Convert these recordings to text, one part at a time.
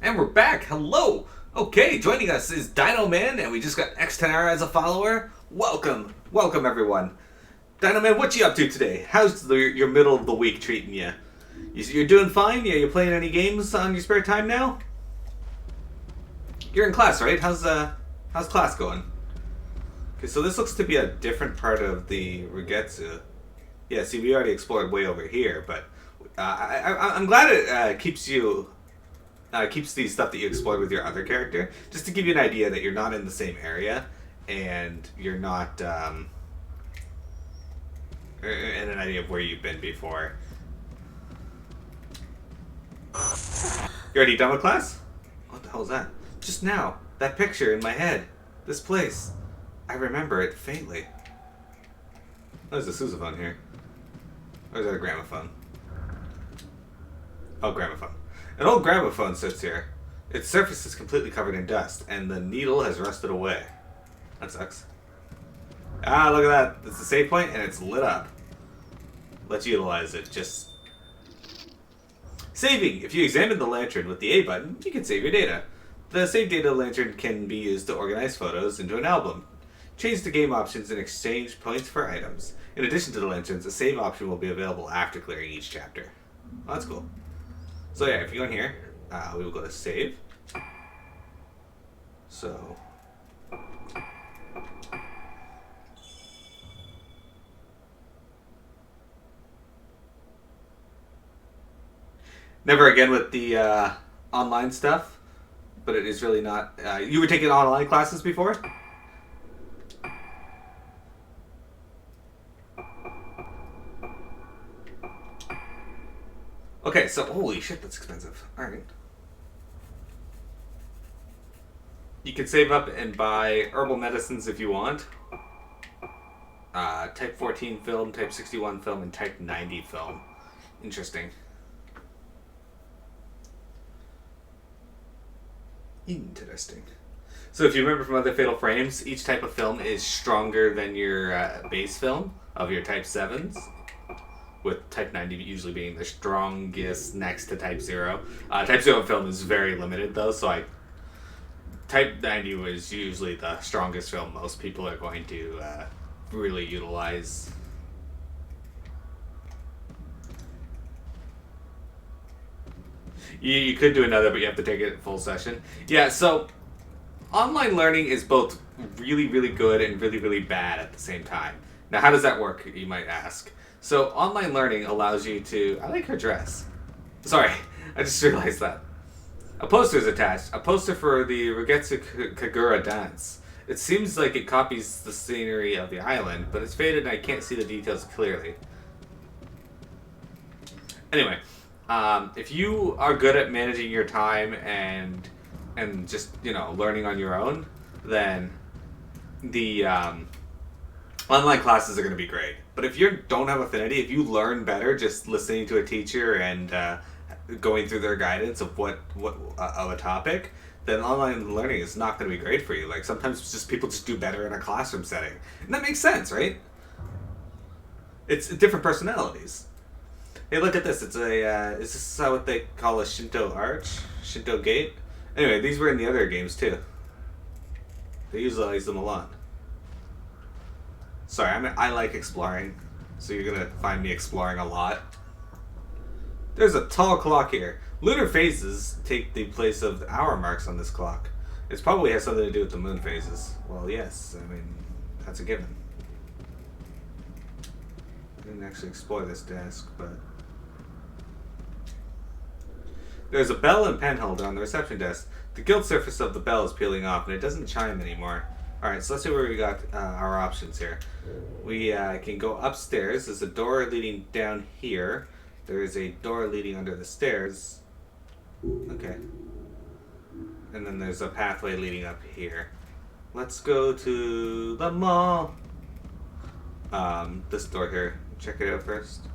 And we're back. Hello. Okay, joining us is Dino Man, and we just got Xtenara as a follower. Welcome, welcome everyone. Dino Man, what you up to today? How's your middle of the week treating you? You're doing fine. Yeah, you playing any games on your spare time now? You're in class, right? How's class going? Okay, so this looks to be a different part of the Rugetsu. Yeah, see, we already explored way over here, but I'm glad it keeps the stuff that you explored with your other character, just to give you an idea that you're not in the same area, and you're not, and an idea of where you've been before. You already done with class? What the hell is that? Just now, that picture in my head. This place. I remember it faintly. Oh, there's a sousaphone here. Or is that a gramophone? Oh, gramophone. An old gramophone sits here. Its surface is completely covered in dust, and the needle has rusted away. That sucks. Ah, look at that. It's the save point, and it's lit up. Let's utilize it. Just saving. If you examine the lantern with the A button, you can save your data. The save data lantern can be used to organize photos into an album. Change the game options and exchange points for items. In addition to the lanterns, a save option will be available after clearing each chapter. Oh, that's cool. So yeah, if you go in here, we will go to save. So never again with the online stuff, but it is really not. You were taking online classes before? Okay, so holy shit, that's expensive. Alright. You can save up and buy herbal medicines if you want. Type 14 film, Type 61 film, and Type 90 film. Interesting. Interesting. So if you remember from other Fatal Frames, each type of film is stronger than your base film of your Type 7s. With Type 90 usually being the strongest next to Type 0. Type 0 film is very limited though, so Type 90 was usually the strongest film most people are going to really utilize. You could do another, but you have to take it at full session. Yeah, so online learning is both really, really good and really, really bad at the same time. Now, how does that work, you might ask? So, online learning allows you to... I like her dress. Sorry, I just realized that. A poster is attached. A poster for the Rugetsu Kagura dance. It seems like it copies the scenery of the island, but it's faded and I can't see the details clearly. Anyway, if you are good at managing your time and just, learning on your own, then the online classes are going to be great. But if you don't have affinity, if you learn better just listening to a teacher and going through their guidance of what of a topic, then online learning is not going to be great for you. Like sometimes it's just people just do better in a classroom setting, and that makes sense, right? It's different personalities. Hey, look at this. It's is this what they call a Shinto arch, Shinto gate? Anyway, these were in the other games too. They utilize them a lot. Sorry, I like exploring, so you're gonna find me exploring a lot. There's a tall clock here. Lunar phases take the place of the hour marks on this clock. It probably has something to do with the moon phases. Well, yes, I mean, that's a given. I didn't actually explore this desk, but... There's a bell and pen holder on the reception desk. The gilt surface of the bell is peeling off, and it doesn't chime anymore. Alright, so let's see where we got our options here. We can go upstairs. There's a door leading down here. There is a door leading under the stairs. Okay. And then there's a pathway leading up here. Let's go to the mall. This door here. Check it out first.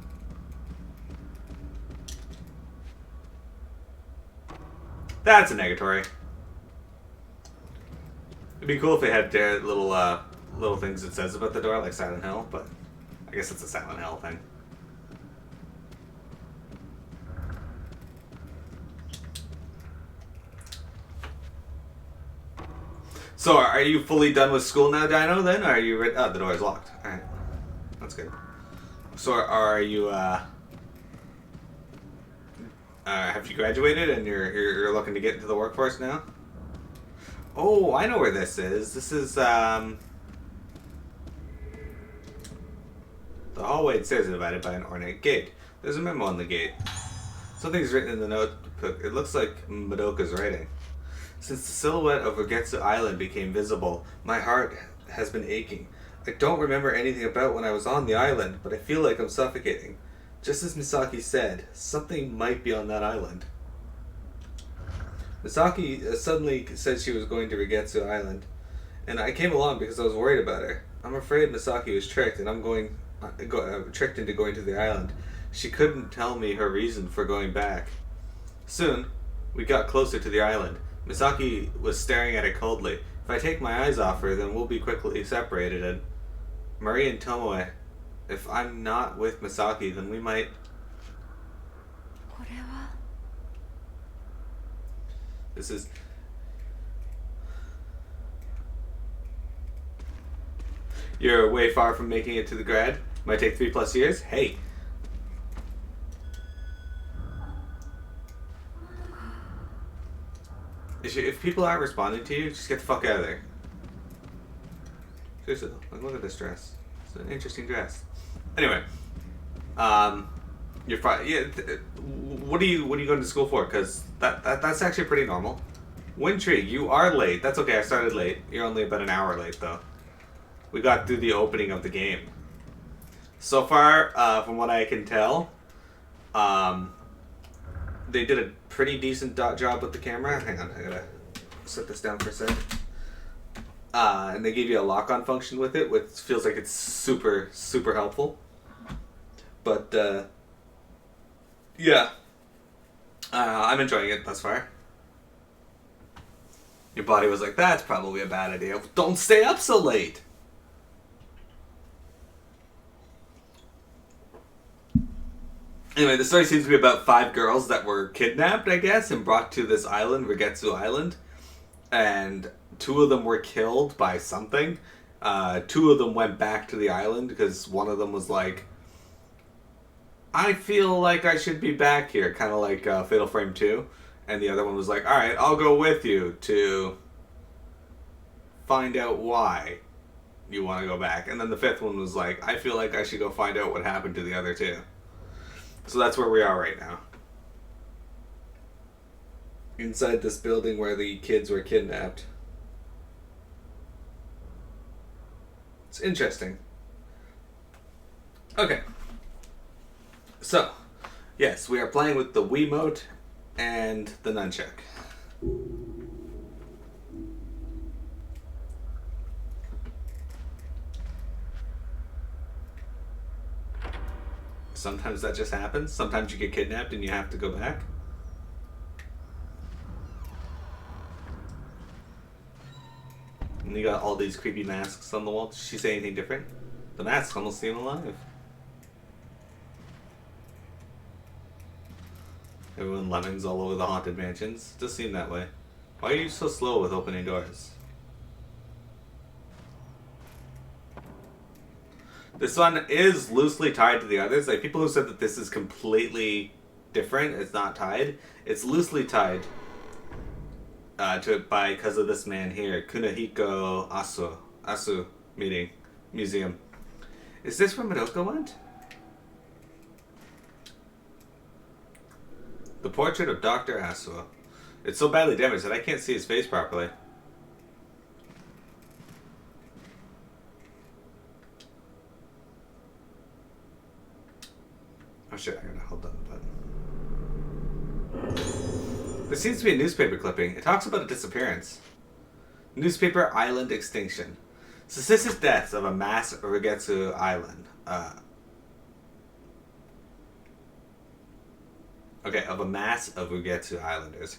That's a negatory. It'd be cool if they had little things it says about the door, like Silent Hill, but I guess it's a Silent Hill thing. So are you fully done with school now, Dino, then? Or are you ready? Oh, the door is locked. Alright. That's good. So are you, have you graduated and you're looking to get into the workforce now? Oh, I know where this is. This is, the hallway stairs are divided by an ornate gate. There's a memo on the gate. Something's written in the notebook. It looks like Madoka's writing. Since the silhouette of Ugetsu Island became visible, my heart has been aching. I don't remember anything about when I was on the island, but I feel like I'm suffocating. Just as Misaki said, something might be on that island. Misaki suddenly said she was going to Rugetsu Island, and I came along because I was worried about her. I'm afraid Misaki was tricked, and I'm tricked into going to the island. She couldn't tell me her reason for going back. Soon, we got closer to the island. Misaki was staring at it coldly. If I take my eyes off her, then we'll be quickly separated, and Marie and Tomoe, if I'm not with Misaki, then we might... This is... You're way far from making it to the grad. Might take 3+ years. Hey. If people aren't responding to you, just get the fuck out of there. Seriously, like, look at this dress. It's an interesting dress. Anyway, you're fine. Yeah. What are you going to school for? Because that's actually pretty normal. Wintry, you are late. That's okay. I started late. You're only about an hour late though. We got through the opening of the game. So far, from what I can tell, they did a pretty decent job with the camera. Hang on, I gotta set this down for a sec. And they gave you a lock-on function with it, which feels like it's super, super helpful. But, yeah. I'm enjoying it thus far. Your body was like, that's probably a bad idea. Don't stay up so late! Anyway, the story seems to be about 5 girls that were kidnapped, I guess, and brought to this island, Rugetsu Island. And 2 of them were killed by something. 2 of them went back to the island because one of them was like, I feel like I should be back here, kind of like Fatal Frame 2. And the other one was like, alright, I'll go with you to find out why you want to go back. And then the 5th one was like, I feel like I should go find out what happened to the other 2. So that's where we are right now. Inside this building where the kids were kidnapped. It's interesting. Okay. So, yes, we are playing with the Wiimote and the nunchuck. Sometimes that just happens. Sometimes you get kidnapped and you have to go back. And you got all these creepy masks on the wall. Did she say anything different? The masks almost seem alive. Everyone lemons all over the haunted mansions. It does seem that way. Why are you so slow with opening doors? This one is loosely tied to the others. Like, people who said that this is completely different, it's not tied. It's loosely tied to it because of this man here, Kunihiko Asu Museum. Is this where Madoka went? The portrait of Dr. Asu. It's so badly damaged that I can't see his face properly. Oh shit, I gotta hold down the button. There seems to be a newspaper clipping. It talks about a disappearance. Newspaper Island Extinction. Suspicious deaths of a mass Rugetsu Island. Of a mass of Rugetsu Islanders.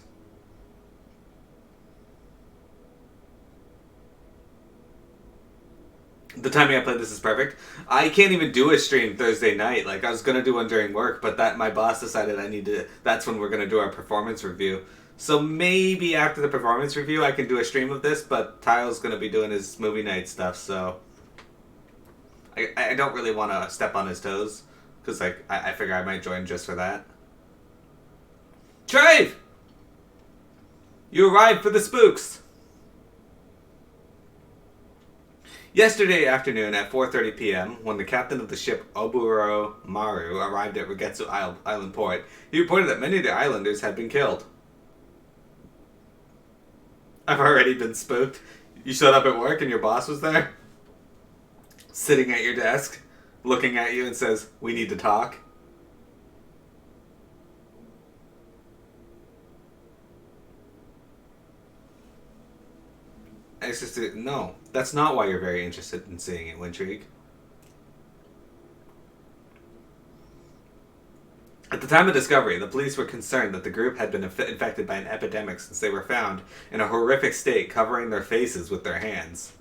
The timing I played this is perfect. I can't even do a stream Thursday night. Like, I was gonna do one during work, but my boss decided that's when we're gonna do our performance review. So maybe after the performance review, I can do a stream of this. But Tyle's gonna be doing his movie night stuff, so I don't really want to step on his toes because like I figure I might join just for that. Trave, you arrived for the spooks. Yesterday afternoon at 4:30 p.m., when the captain of the ship Oburo Maru arrived at Rugetsu Island port, he reported that many of the islanders had been killed. I've already been spooked. You showed up at work and your boss was there? Sitting at your desk, looking at you and says, "We need to talk." And it's just, no, that's not why you're very interested in seeing it, Wintrigue. At the time of discovery, the police were concerned that the group had been infected by an epidemic since they were found in a horrific state covering their faces with their hands.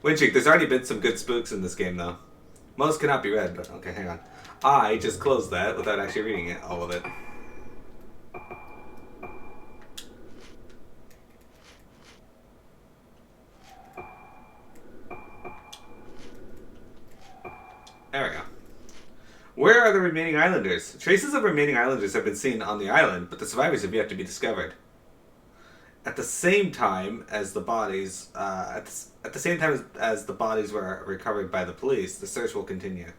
Wintrigue, there's already been some good spooks in this game, though. Most cannot be read, but okay, hang on. I just closed that without actually reading it, all of it. There we go. Where are the remaining islanders? Traces of remaining islanders have been seen on the island, but the survivors have yet to be discovered. At the same time as the bodies, at the same time as the bodies were recovered by the police, the search will continue.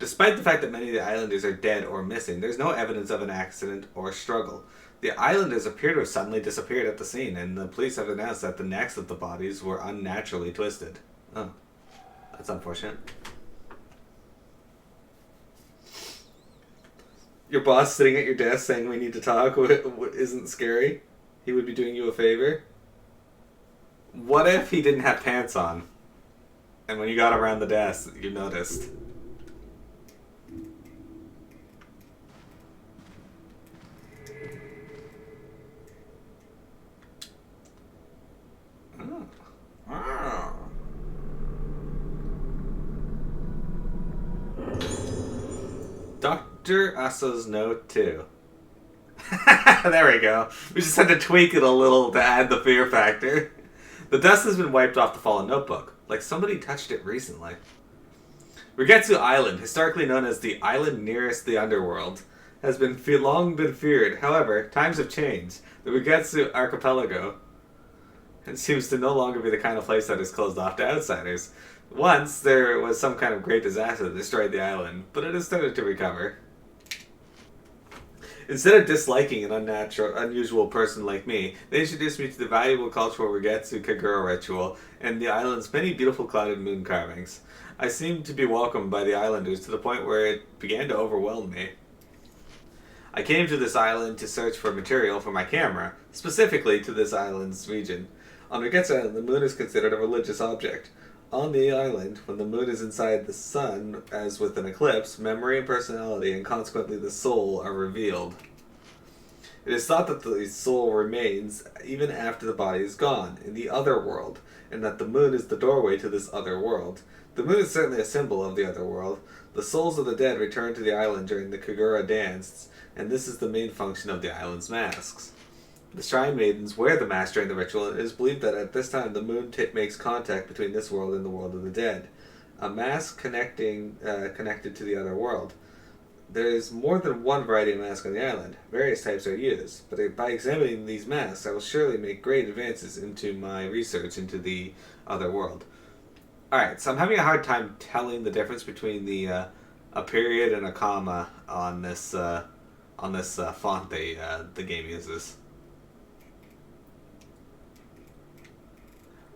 Despite the fact that many of the islanders are dead or missing, there's no evidence of an accident or struggle. The islanders appear to have suddenly disappeared at the scene, and the police have announced that the necks of the bodies were unnaturally twisted. Oh, that's unfortunate. Your boss sitting at your desk saying we need to talk isn't scary? He would be doing you a favor? What if he didn't have pants on? And when you got around the desk, you noticed? Oh. Oh. Dr. Asa's note too. There we go. We just had to tweak it a little to add the fear factor. The dust has been wiped off the fallen notebook, like somebody touched it recently. Rugetsu Island, historically known as the island nearest the underworld, has been long been feared. However, times have changed. The Rugetsu archipelago seems to no longer be the kind of place that is closed off to outsiders. Once, there was some kind of great disaster that destroyed the island, but it has started to recover. Instead of disliking an unusual person like me, they introduced me to the valuable cultural Rugetsu Kagura ritual and the island's many beautiful clouded moon carvings. I seemed to be welcomed by the islanders to the point where it began to overwhelm me. I came to this island to search for material for my camera, specifically to this island's region. On Rugetsu Island, the moon is considered a religious object. On the island, when the moon is inside the sun, as with an eclipse, memory and personality, and consequently the soul, are revealed. It is thought that the soul remains even after the body is gone, in the other world, and that the moon is the doorway to this other world. The moon is certainly a symbol of the other world. The souls of the dead return to the island during the Kagura dance, and this is the main function of the island's masks. The shrine maidens wear the mask during the ritual, and it is believed that at this time the moon makes contact between this world and the world of the dead. A mask connected to the other world. There is more than one variety of mask on the island. Various types are used, but by examining these masks, I will surely make great advances into my research into the other world. Alright, so I'm having a hard time telling the difference between a period and a comma on this font the game uses.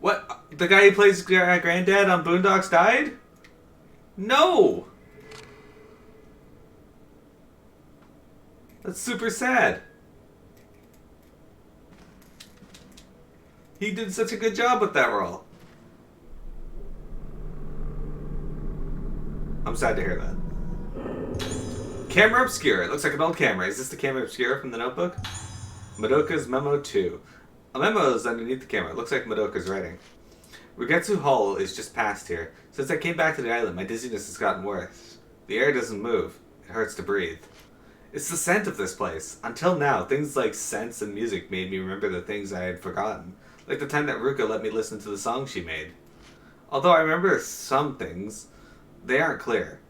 What? The guy who plays Granddad on Boondocks died? No! That's super sad. He did such a good job with that role. I'm sad to hear that. Camera Obscura. It looks like an old camera. Is this the Camera Obscura from the notebook? Madoka's Memo 2. A memo is underneath the camera. It looks like Madoka's writing. Rugetsu Hull is just past here. Since I came back to the island, my dizziness has gotten worse. The air doesn't move. It hurts to breathe. It's the scent of this place. Until now, things like scents and music made me remember the things I had forgotten. Like the time that Ruka let me listen to the song she made. Although I remember some things, they aren't clear.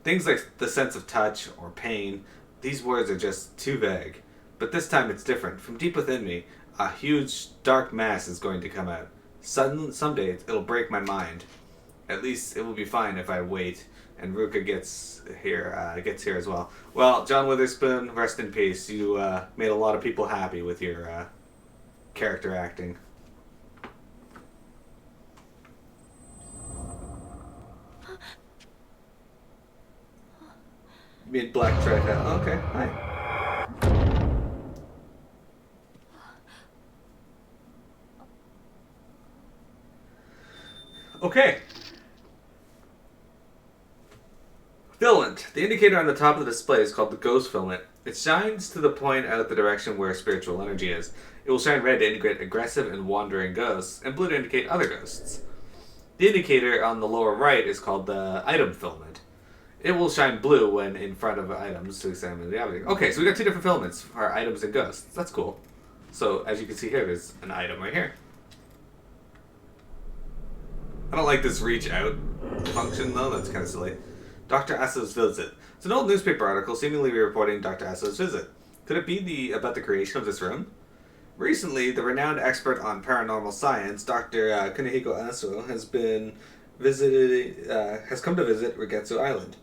Things like the sense of touch or pain, these words are just too vague. But this time it's different. From deep within me, a huge, dark mass is going to come out. Someday it'll break my mind. At least it will be fine if I wait and Ruka gets here as well. Well, John Witherspoon, rest in peace. You made a lot of people happy with your character acting. Mid black tread. Okay, hi. Okay. Filament. The indicator on the top of the display is called the ghost filament. It shines to point out the direction where spiritual energy is. It will shine red to indicate aggressive and wandering ghosts, and blue to indicate other ghosts. The indicator on the lower right is called the item filament. It will shine blue when in front of items to examine the object. Okay, so we got two different filaments for items and ghosts. That's cool. So, as you can see here, there's an item right here. I don't like this reach out function, though. That's kind of silly. Dr. Aso's visit. It's an old newspaper article seemingly reporting Dr. Aso's visit. Could it be about the creation of this room? Recently, the renowned expert on paranormal science, Dr. Kunihiko Aso, has come to visit Rugetsu Island.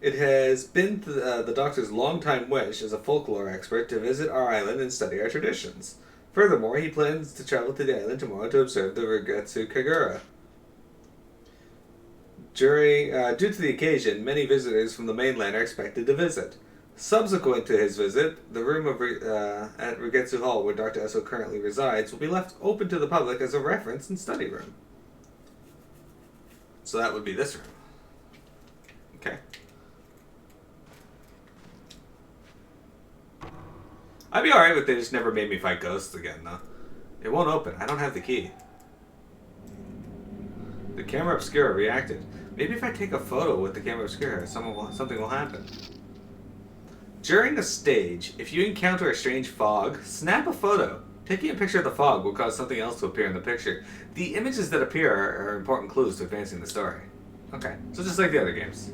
It has been the doctor's longtime wish as a folklore expert to visit our island and study our traditions. Furthermore, he plans to travel to the island tomorrow to observe the Rugetsu Kagura. Due to the occasion, many visitors from the mainland are expected to visit. Subsequent to his visit, the room at Rugetsu Hall, where Dr. Aso currently resides, will be left open to the public as a reference and study room. So that would be this room. Okay. I'd be alright if they just never made me fight ghosts again, though. It won't open. I don't have the key. The camera obscura reacted. Maybe if I take a photo with the camera obscura, something will happen. During a stage, if you encounter a strange fog, snap a photo. Taking a picture of the fog will cause something else to appear in the picture. The images that appear are important clues to advancing the story. Okay, so just like the other games.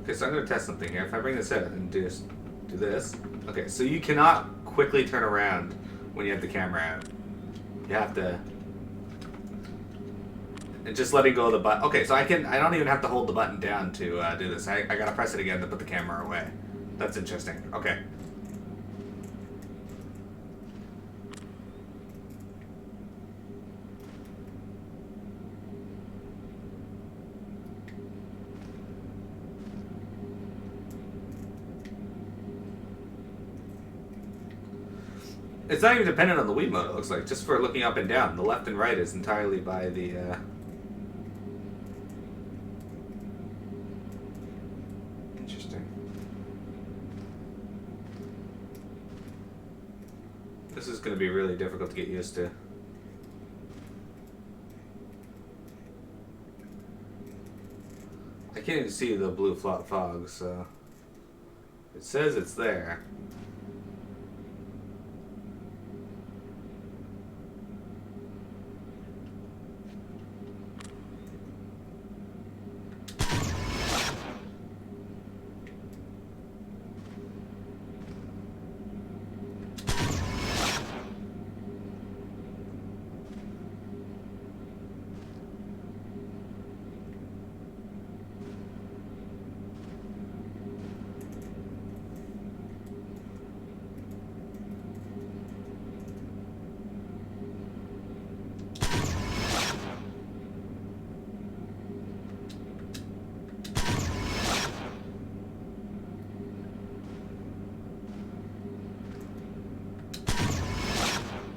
Okay, so I'm going to test something here. If I bring this out and do this. Okay, so you cannot quickly turn around when you have the camera out. You have to... And just letting go of the button. Okay, so I don't even have to hold the button down to do this. I gotta press it again to put the camera away. That's interesting. Okay. It's not even dependent on the Wii mode, it looks like. Just for looking up and down. The left and right is entirely by the... Interesting. This is going to be really difficult to get used to. I can't even see the blue fog, so... It says it's there.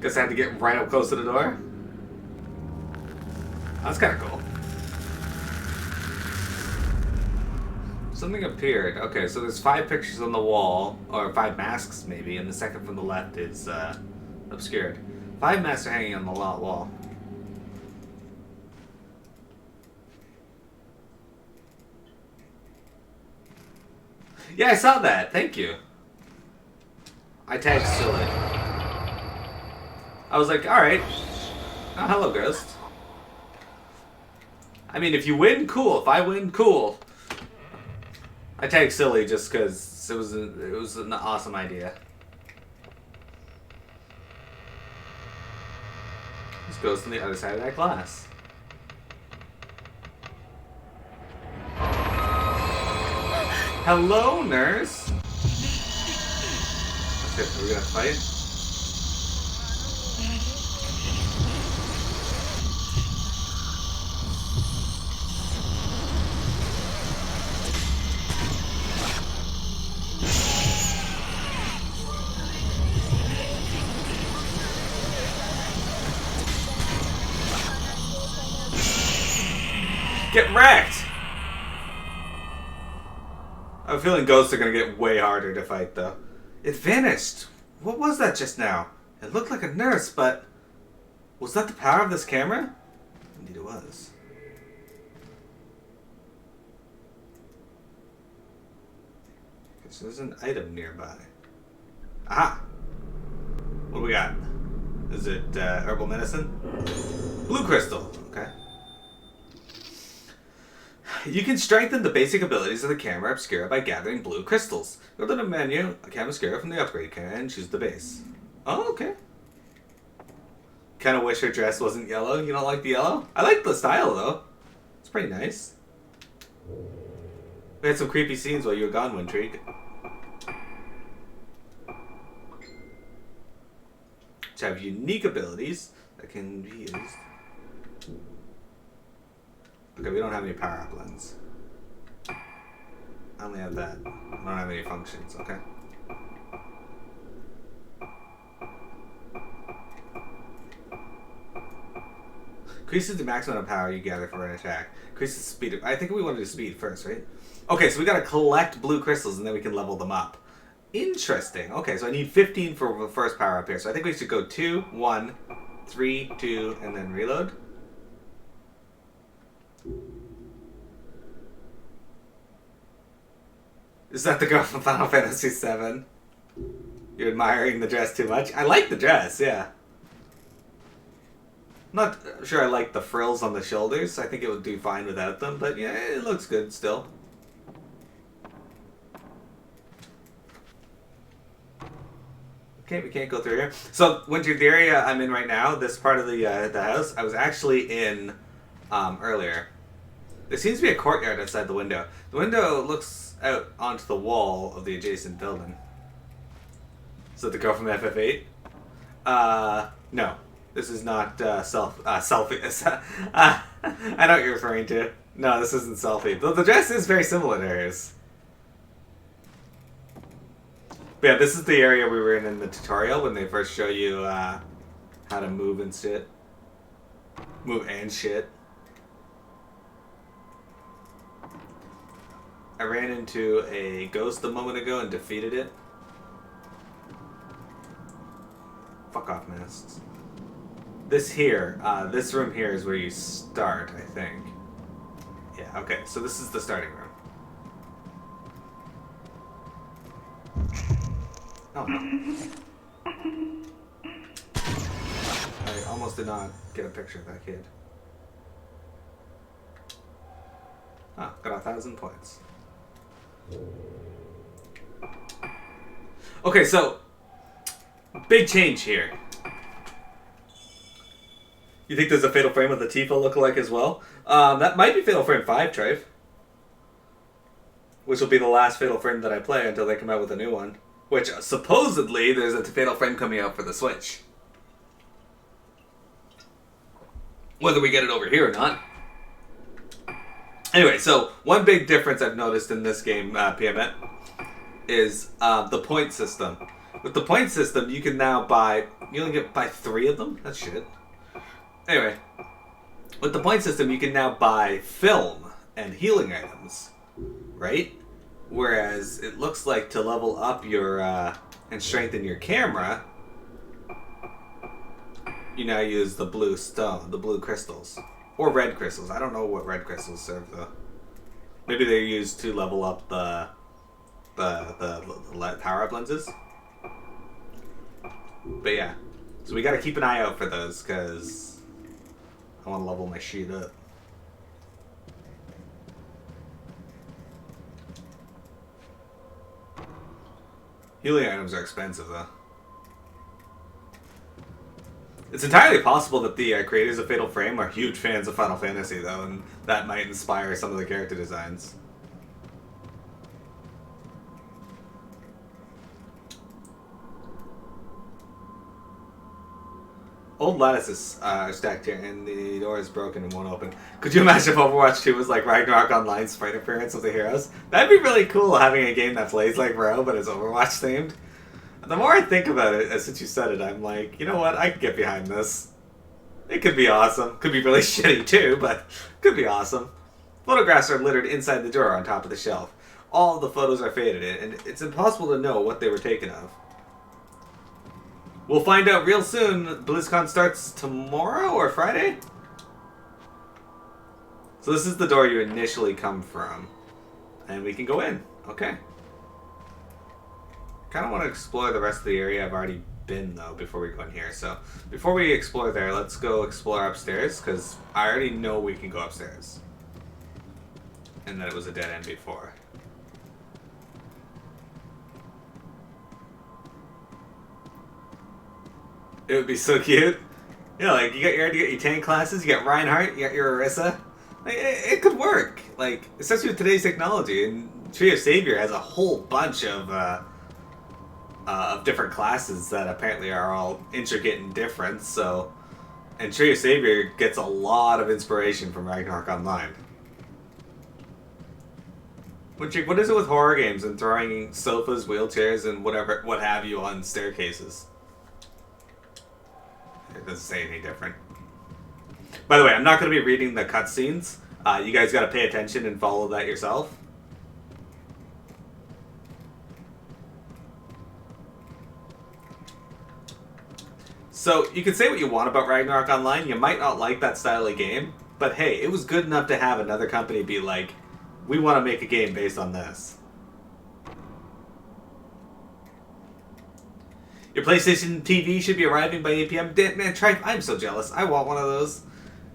Guess I had to get right up close to the door. That's kind of cool. Something appeared. Okay, so there's 5 pictures on the wall, or 5 masks maybe, and the second from the left is obscured. 5 masks are hanging on the wall. Yeah, I saw that. Thank you. I tagged silly. I was like, alright. Oh, hello, Ghost. I mean, if you win, cool. If I win, cool. I tagged silly just because it was an awesome idea. This Ghost on the other side of that glass. Hello, nurse. Okay, are we gonna fight? Get wrecked! I have a feeling ghosts are gonna get way harder to fight, though. It vanished! What was that just now? It looked like a nurse, but... was that the power of this camera? Indeed it was. Okay, so there's an item nearby. Aha! What do we got? Is it herbal medicine? Blue crystal! Okay. You can strengthen the basic abilities of the camera obscura by gathering blue crystals. Go to the menu, a camera obscura from the upgrade can, and choose the base. Oh, okay. Kind of wish her dress wasn't yellow. You don't like the yellow? I like the style, though. It's pretty nice. We had some creepy scenes while you were gone, Wintrigue. Which have unique abilities that can be used. Okay, we don't have any power-up lens. I only have that. I don't have any functions, okay. Increases the maximum of power you gather for an attack. Increases the speed of... I think we want to do speed first, right? Okay, so we gotta collect blue crystals and then we can level them up. Interesting. Okay, so I need 15 for the first power-up here. So I think we should go 2, 1, 3, 2, and then reload. Is that the girl from Final Fantasy VII? You're admiring the dress too much? I like the dress, yeah. Not sure I like the frills on the shoulders. I think it would do fine without them, but yeah, it looks good still. Okay, we can't go through here. So, Winter, the area I'm in right now, this part of the house, I was actually in earlier. There seems to be a courtyard outside the window. The window looks out onto the wall of the adjacent building. Is that the girl from FF8? No. This is not selfie. I know what you're referring to. No, this isn't selfie. Though the dress is very similar to hers. But yeah, this is the area we were in the tutorial when they first show you how to move and shit. Move and shit. I ran into a ghost a moment ago and defeated it. Fuck off, masks. This room here is where you start, I think. Yeah, okay, so this is the starting room. Oh, no. I almost did not get a picture of that kid. Ah, got 1,000 points. Okay, so big change here. You think there's a Fatal Frame with a Tifa lookalike as well? That might be Fatal Frame 5, Trev. Which will be the last Fatal Frame that I play until they come out with a new one. Which, supposedly, there's a Fatal Frame coming out for the Switch. Whether we get it over here or not. Anyway, so one big difference I've noticed in this game, PMN, is the point system. With the point system, you can now buy... You only buy 3 of them? That's shit. Anyway, with the point system, you can now buy film and healing items, right? Whereas it looks like to level up your and strengthen your camera, you now use the blue stone, the blue crystals, or red crystals. I don't know what red crystals serve though. Maybe they're used to level up the the power up lenses. But yeah, so we got to keep an eye out for those because I want to level my shit up. Healing items are expensive though. It's entirely possible that the creators of Fatal Frame are huge fans of Final Fantasy though, and that might inspire some of the character designs. Old lattices are stacked here, and the door is broken and won't open. Could you imagine if Overwatch 2 was like Ragnarok Online's fight appearance of the heroes? That'd be really cool, having a game that plays like WoW, but is Overwatch themed. The more I think about it, since you said it, I'm like, you know what? I could get behind this. It could be awesome. Could be really shitty too, but could be awesome. Photographs are littered inside the drawer on top of the shelf. All of the photos are faded, and it's impossible to know what they were taken of. We'll find out real soon. BlizzCon starts tomorrow or Friday? So this is the door you initially come from. And we can go in. Okay. Kind of want to explore the rest of the area I've already been, though, before we go in here. So before we explore there, let's go explore upstairs, because I already know we can go upstairs. And that it was a dead end before. It would be so cute. You know, like, you got your tank classes, you got Reinhardt, you got your Orisa. Like, it could work. Like, especially with today's technology. And Tree of Savior has a whole bunch of different classes that apparently are all intricate and different, so... And Tree of Savior gets a lot of inspiration from Ragnarok Online. What is it with horror games and throwing sofas, wheelchairs, and what have you on staircases? It doesn't say anything different. By the way, I'm not going to be reading the cutscenes. You guys got to pay attention and follow that yourself. So, you can say what you want about Ragnarok Online. You might not like that style of game. But hey, it was good enough to have another company be like, we want to make a game based on this. Your PlayStation TV should be arriving by 8 p.m. Man, I'm so jealous. I want one of those.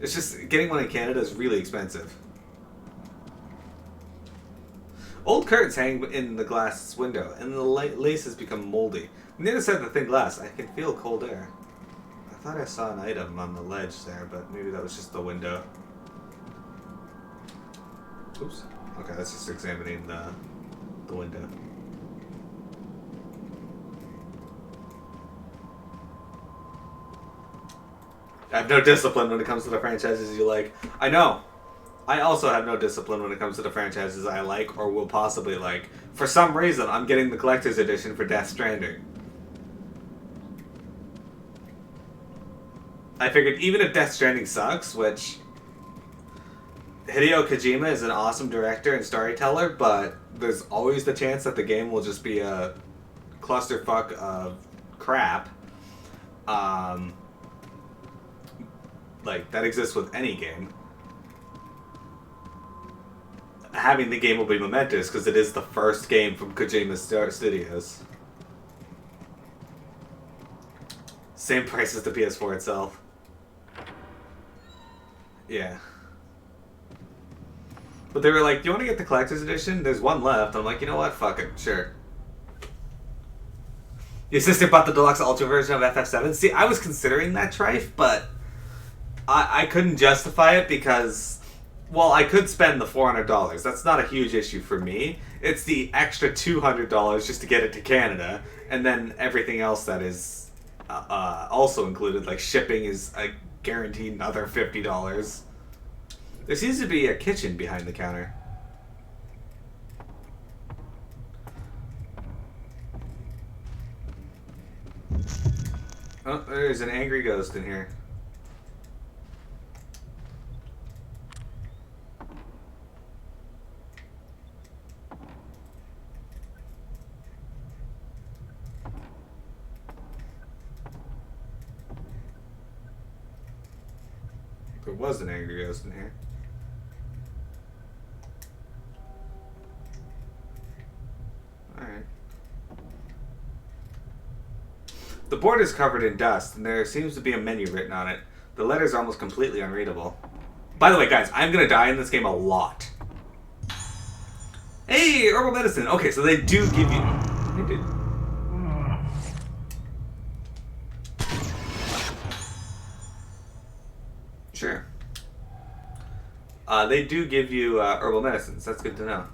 It's just, getting one in Canada is really expensive. Old curtains hang in the glass window, and the laces become moldy. On the other side of the thin glass, I can feel cold air. I thought I saw an item on the ledge there, but maybe that was just the window. Oops. Okay, that's just examining the window. I have no discipline when it comes to the franchises you like. I know. I also have no discipline when it comes to the franchises I like or will possibly like. For some reason, I'm getting the collector's edition for Death Stranding. I figured even if Death Stranding sucks, which... Hideo Kojima is an awesome director and storyteller, but there's always the chance that the game will just be a clusterfuck of crap. Like, that exists with any game. Having the game will be momentous, because it is the first game from Kojima's Studios. Same price as the PS4 itself. Yeah. But they were like, do you want to get the collector's edition? There's one left. I'm like, you know what? Fuck it. Sure. Your sister bought the deluxe ultra version of FF7? See, I was considering that trife, but... I couldn't justify it because, well, I could spend the $400. That's not a huge issue for me. It's the extra $200 just to get it to Canada, and then everything else that is also included, like shipping is a guaranteed another $50. There seems to be a kitchen behind the counter. Oh, there's an angry ghost in here. There was an angry ghost in here. The board is covered in dust, and there seems to be a menu written on it. The letters are almost completely unreadable. By the way, guys, I'm gonna die in this game a lot. Hey, herbal medicine. Okay, so they do give you... They do. Sure. They do give you herbal medicines. That's good to know.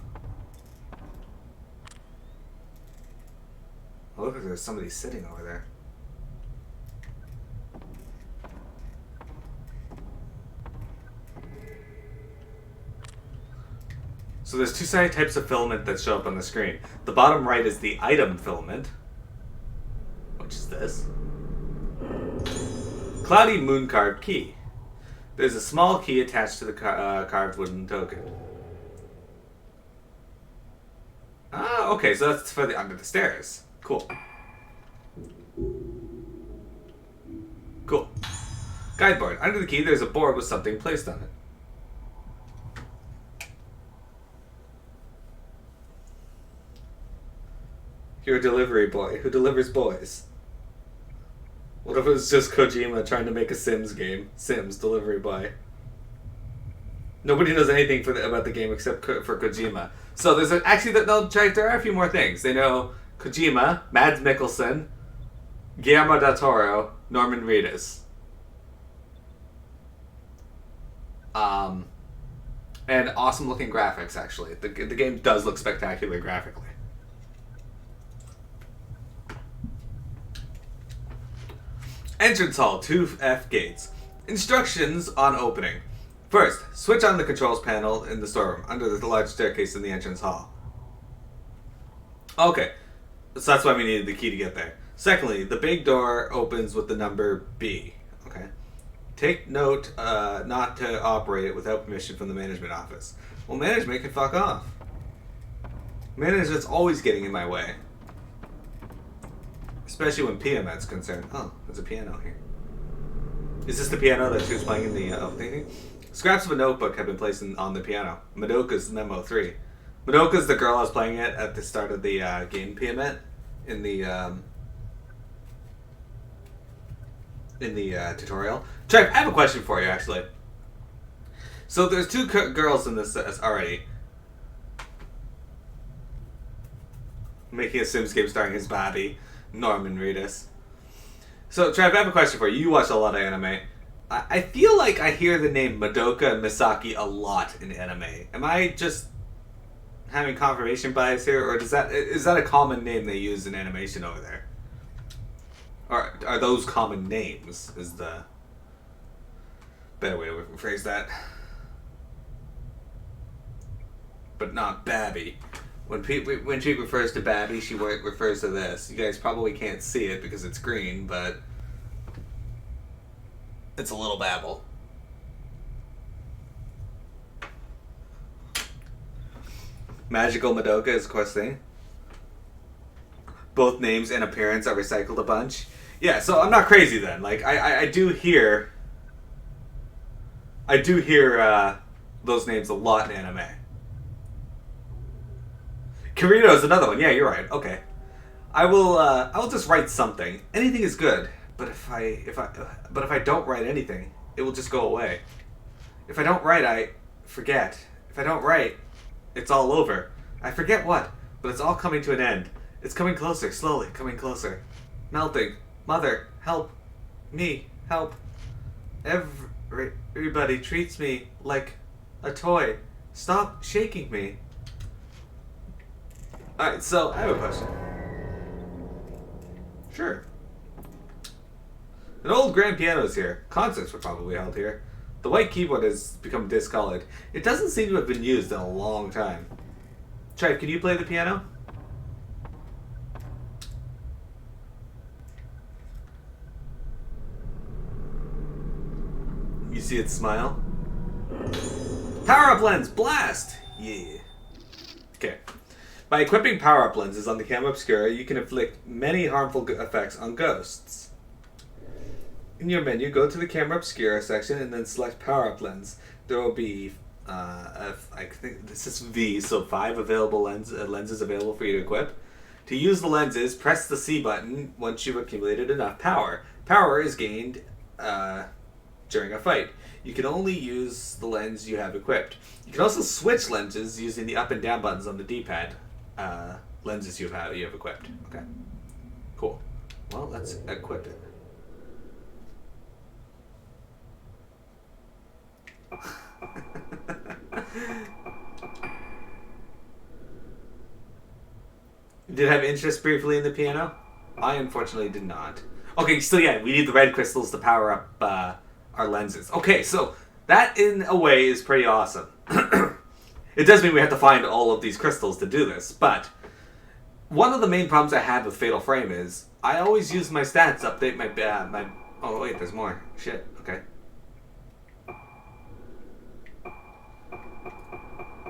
Oh, look, there's somebody sitting over there. So there's two types of filament that show up on the screen. The bottom right is the item filament, which is this. Cloudy moon carved key. There's a small key attached to the carved wooden token. Ah, okay, so that's for the under the stairs. Cool. Cool. Guideboard. Under the key, there's a board with something placed on it. You're a delivery boy who delivers boys. What if it was just Kojima trying to make a Sims game? Sims Delivery Boy. Nobody knows anything about the game except for Kojima. So there's there are a few more things. They know Kojima, Mads Mikkelsen, Guillermo del Toro, Norman Reedus. And awesome looking graphics, actually. The game does look spectacular graphically. Entrance hall, 2F gates. Instructions on opening. First, switch on the controls panel in the storeroom, under the large staircase in the entrance hall. Okay, so that's why we needed the key to get there. Secondly, the big door opens with the number B. Okay. Take note not to operate it without permission from the management office. Well, management can fuck off. Management's always getting in my way. Especially when PM's concerned. Oh, there's a piano here. Is this the piano that she was playing in the opening? Scraps of a notebook have been placed on the piano. Madoka's Memo 3. Madoka's the girl I was playing at the start of the game PMet in the tutorial. Trev, I have a question for you, actually. So there's two girls in this already. Making a Sims game starring his Bobby. Norman Reedus. So, Trav, I have a question for you. You watch a lot of anime. I feel like I hear the name Madoka and Misaki a lot in anime. Am I just having confirmation bias here, or is that a common name they use in animation over there? Or are those common names? Is the better way to phrase that? But not Babby. When she refers to Babby, she refers to this. You guys probably can't see it because it's green, but it's a little babble. Magical Madoka is, of course, thing. Both names and appearance are recycled a bunch. Yeah, so I'm not crazy then. Like, I do hear those names a lot in anime. Kirito is another one. Yeah, you're right. Okay, I will just write something. Anything is good, but if I don't write anything, it will just go away. If I don't write, I forget. If I don't write, it's all over. I forget what, but it's all coming to an end. It's coming closer, slowly coming closer, melting. Mother, help me, help. Everybody treats me like a toy. Stop shaking me. Alright, so I have a question. Sure. An old grand piano is here. Concerts were probably held here. The white keyboard has become discolored. It doesn't seem to have been used in a long time. Tripe, can you play the piano? You see it smile? Power-up lens! Blast! Yeah. Okay. By equipping power-up lenses on the camera obscura, you can inflict many harmful effects on ghosts. In your menu, go to the camera obscura section and then select power-up lens. There will be, I think this is V, so 5 available lenses available for you to equip. To use the lenses, press the C button once you've accumulated enough power. Power is gained during a fight. You can only use the lens you have equipped. You can also switch lenses using the up and down buttons on the D-pad. Lenses you have equipped. Okay, cool. Well, let's equip it. Did have interest briefly in the piano? I unfortunately did not. Okay, so yeah, we need the red crystals to power up our lenses. Okay, so that in a way is pretty awesome. It does mean we have to find all of these crystals to do this, but one of the main problems I had with Fatal Frame is I always use my stats to update my. Oh wait, there's more. Shit. Okay.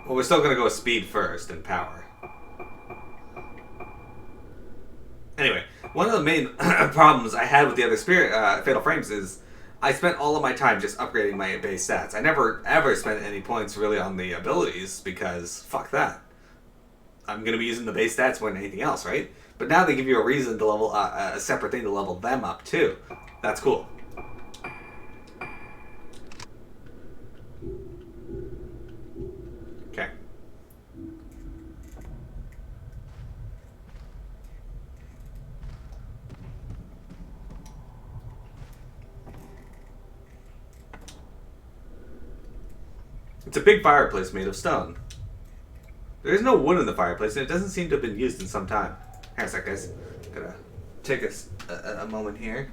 Well, we're still gonna go with speed first and power. Anyway, one of the main problems I had with the other Fatal Frames is I spent all of my time just upgrading my base stats. I never ever spent any points really on the abilities because fuck that. I'm going to be using the base stats more than anything else, right? But now they give you a reason to level a separate thing to level them up too. That's cool. Okay. It's a big fireplace made of stone. There is no wood in the fireplace, and it doesn't seem to have been used in some time. Hang on a sec, guys. Gotta take a moment here.